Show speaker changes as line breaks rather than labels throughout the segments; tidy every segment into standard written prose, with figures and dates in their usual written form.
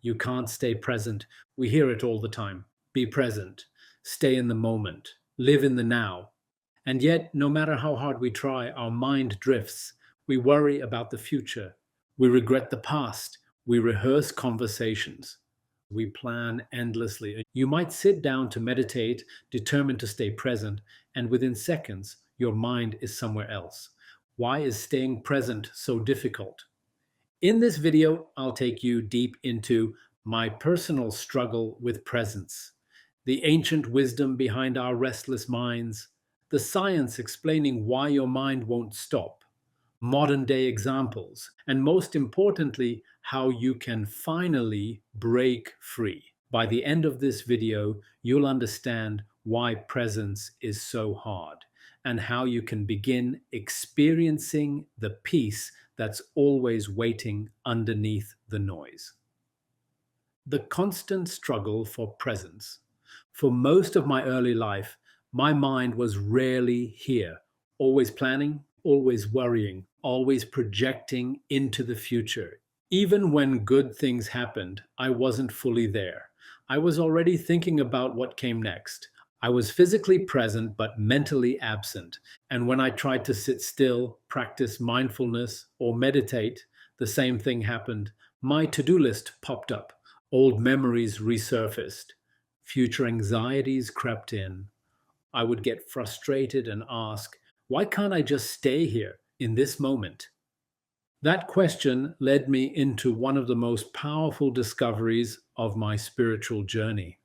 You can't stay present. We hear it all the time. Be present. Stay in the moment. Live in the now. And yet, no matter how hard we try, our mind drifts. We worry about the future. We regret the past. We rehearse conversations. We plan endlessly. You might sit down to meditate, determined to stay present, and within seconds, your mind is somewhere else. Why is staying present so difficult? In this video, I'll take you deep into my personal struggle with presence, the ancient wisdom behind our restless minds, the science explaining why your mind won't stop, modern day examples, and most importantly, how you can finally break free. By the end of this video, you'll understand why presence is so hard and how you can begin experiencing the peace that's always waiting underneath the noise. The constant struggle for presence. For most of my early life, my mind was rarely here, always planning, always worrying, always projecting into the future. Even when good things happened, I wasn't fully there. I was already thinking about what came next. I was physically present but mentally absent. And when I tried to sit still, practice mindfulness, or meditate, the same thing happened. My to-do list popped up. Old memories resurfaced. Future anxieties crept in. I would get frustrated and ask, why can't I just stay here in this moment? That question led me into one of the most powerful discoveries of my spiritual journey.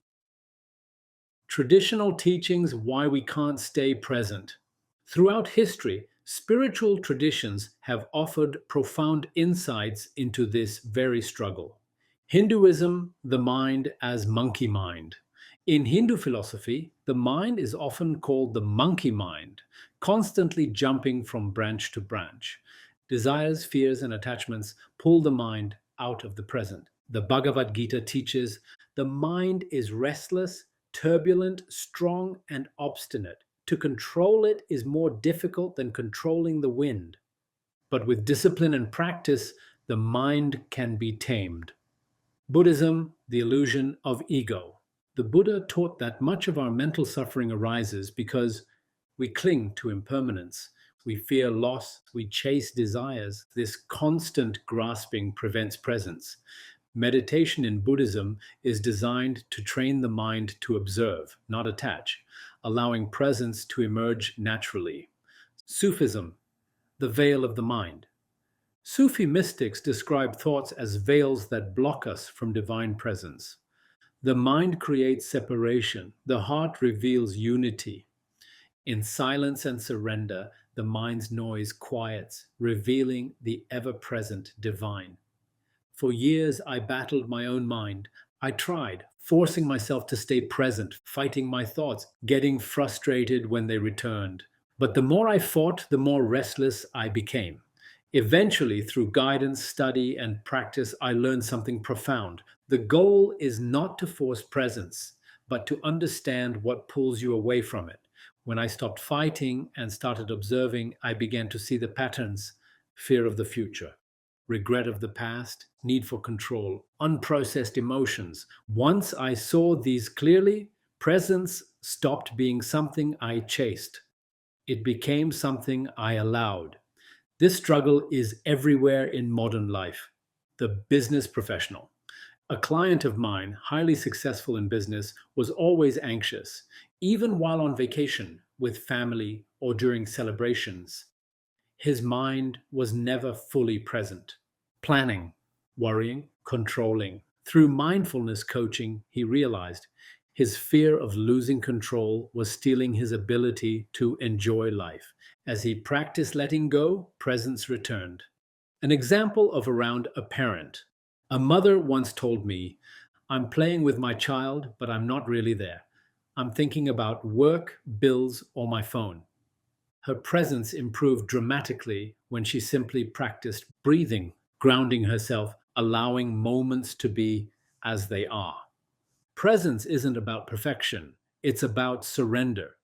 Traditional teachings why we can't stay present. Throughout history, spiritual traditions have offered profound insights into this very struggle. Hinduism, the mind as monkey mind. In Hindu philosophy, the mind is often called the monkey mind, constantly jumping from branch to branch. Desires, fears, and attachments pull the mind out of the present. The Bhagavad Gita teaches the mind is restless, turbulent, strong, and obstinate. To control it is more difficult than controlling the wind. But with discipline and practice, the mind can be tamed. Buddhism, the illusion of ego. The Buddha taught that much of our mental suffering arises because we cling to impermanence. We fear loss, we chase desires. This constant grasping prevents presence. Meditation in Buddhism is designed to train the mind to observe, not attach, allowing presence to emerge naturally. Sufism, the veil of the mind. Sufi mystics describe thoughts as veils that block us from divine presence. The mind creates separation, the heart reveals unity. In silence and surrender, the mind's noise quiets, revealing the ever-present divine. For years, I battled my own mind. I tried, forcing myself to stay present, fighting my thoughts, getting frustrated when they returned. But the more I fought, the more restless I became. Eventually, through guidance, study, and practice, I learned something profound. The goal is not to force presence, but to understand what pulls you away from it. When I stopped fighting and started observing, I began to see the patterns: fear of the future, regret of the past, need for control, unprocessed emotions. Once I saw these clearly, presence stopped being something I chased. It became something I allowed. This struggle is everywhere in modern life. The business professional. A client of mine, highly successful in business, was always anxious, even while on vacation with family or during celebrations. His mind was never fully present. Planning, worrying, controlling. Through mindfulness coaching, he realized his fear of losing control was stealing his ability to enjoy life. As he practiced letting go, presence returned. An example of around a parent. A mother once told me, I'm playing with my child, but I'm not really there. I'm thinking about work, bills, or my phone. Her presence improved dramatically when she simply practiced breathing, grounding herself, allowing moments to be as they are. Presence isn't about perfection, it's about surrender.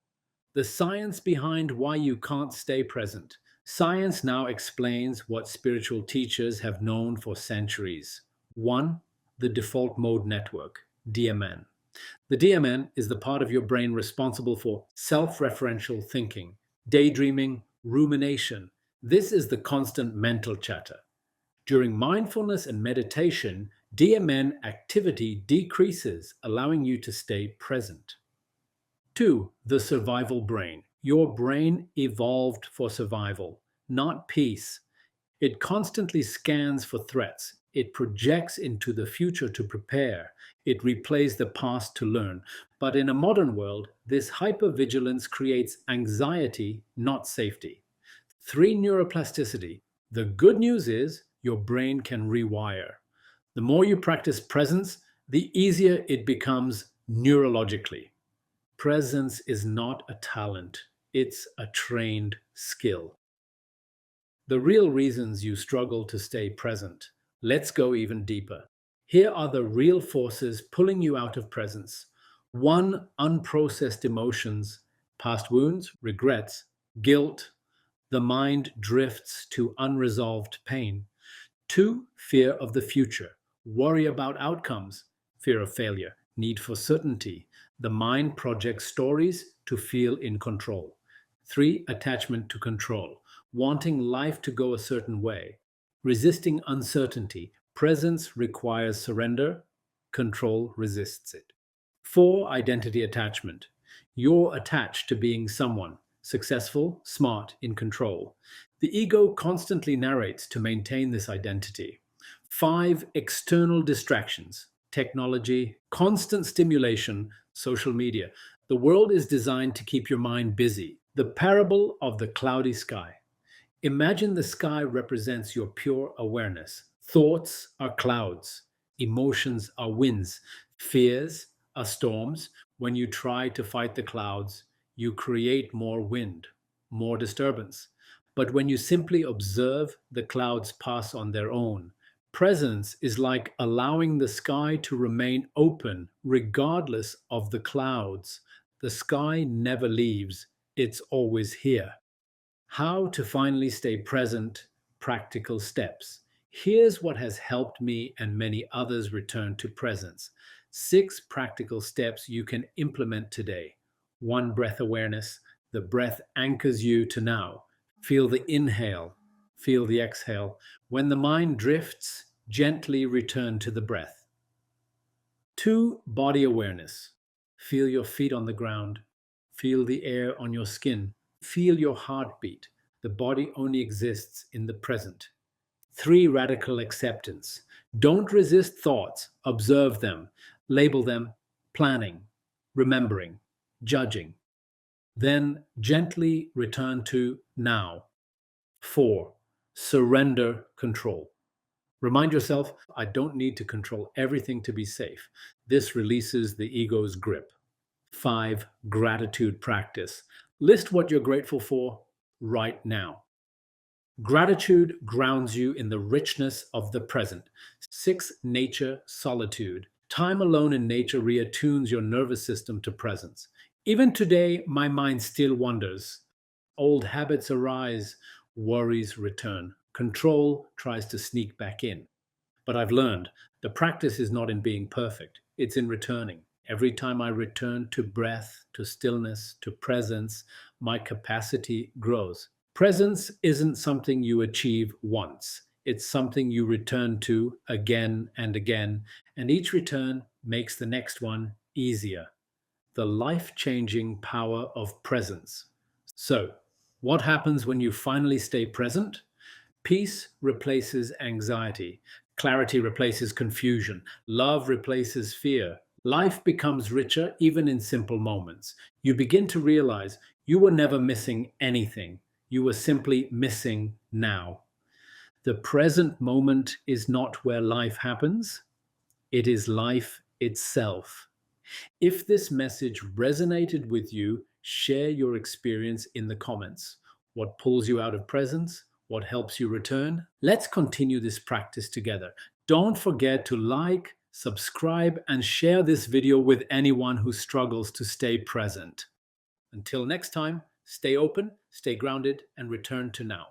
The science behind why you can't stay present. Science now explains what spiritual teachers have known for centuries. 1. the default mode network, DMN. The DMN is the part of your brain responsible for self referential thinking, daydreaming, rumination. This is the constant mental chatter. During mindfulness and meditation, DMN activity decreases, allowing you to stay present. 2. The survival brain. Your brain evolved for survival, not peace. It constantly scans for threats. It projects into the future to prepare. It replays the past to learn. But in a modern world, this hypervigilance creates anxiety, not safety. 3. Neuroplasticity. The good news is your brain can rewire. The more you practice presence, the easier it becomes neurologically. Presence is not a talent, it's a trained skill. The real reasons you struggle to stay present. Let's go even deeper. Here are the real forces pulling you out of presence. 1. Unprocessed emotions, past wounds, regrets, guilt. The mind drifts to unresolved pain. 2. Fear of the future, worry about outcomes, fear of failure, need for certainty. The mind projects stories to feel in control. 3. Attachment to control, wanting life to go a certain way, resisting uncertainty. Presence requires surrender, control resists it. 4. Identity attachment. You're attached to being someone, successful, smart, in control. The ego constantly narrates to maintain this identity. 5. External distractions, technology, constant stimulation, social media. The world is designed to keep your mind busy. The parable of the cloudy sky. Imagine the sky represents your pure awareness. Thoughts are clouds, emotions are winds, fears are storms. When you try to fight the clouds, you create more wind, more disturbance. But when you simply observe the clouds pass on their own, presence is like allowing the sky to remain open regardless of the clouds. The sky never leaves, it's always here. How to finally stay present, practical steps. Here's what has helped me and many others return to presence. 6 practical steps you can implement today. 1. Breath awareness. The breath anchors you to now. Feel the inhale, feel the exhale. When the mind drifts, gently return to the breath. 2. Body awareness. Feel your feet on the ground. Feel the air on your skin. Feel your heartbeat. The body only exists in the present. 3. Radical acceptance. Don't resist thoughts. Observe them. Label them planning, remembering, judging. Then gently return to now. 4. Surrender control. Remind yourself, I don't need to control everything to be safe. This releases the ego's grip. 5. Gratitude practice. List what you're grateful for right now. Gratitude grounds you in the richness of the present. 6. Nature solitude. Time alone in nature reattunes your nervous system to presence. Even today, my mind still wanders. Old habits arise, worries return. Control tries to sneak back in. But I've learned the practice is not in being perfect, it's in returning. Every time I return to breath, to stillness, to presence, my capacity grows. Presence isn't something you achieve once. It's something you return to again and again, and each return makes the next one easier. The life-changing power of presence. So, what happens when you finally stay present? Peace replaces anxiety. Clarity replaces confusion. Love replaces fear. Life becomes richer even in simple moments. You begin to realize you were never missing anything. You were simply missing now. The present moment is not where life happens. It is life itself. If this message resonated with you, share your experience in the comments. What pulls you out of presence? What helps you return? Let's continue this practice together. Don't forget to like, subscribe, and share this video with anyone who struggles to stay present. Until next time, stay open, stay grounded, and return to now.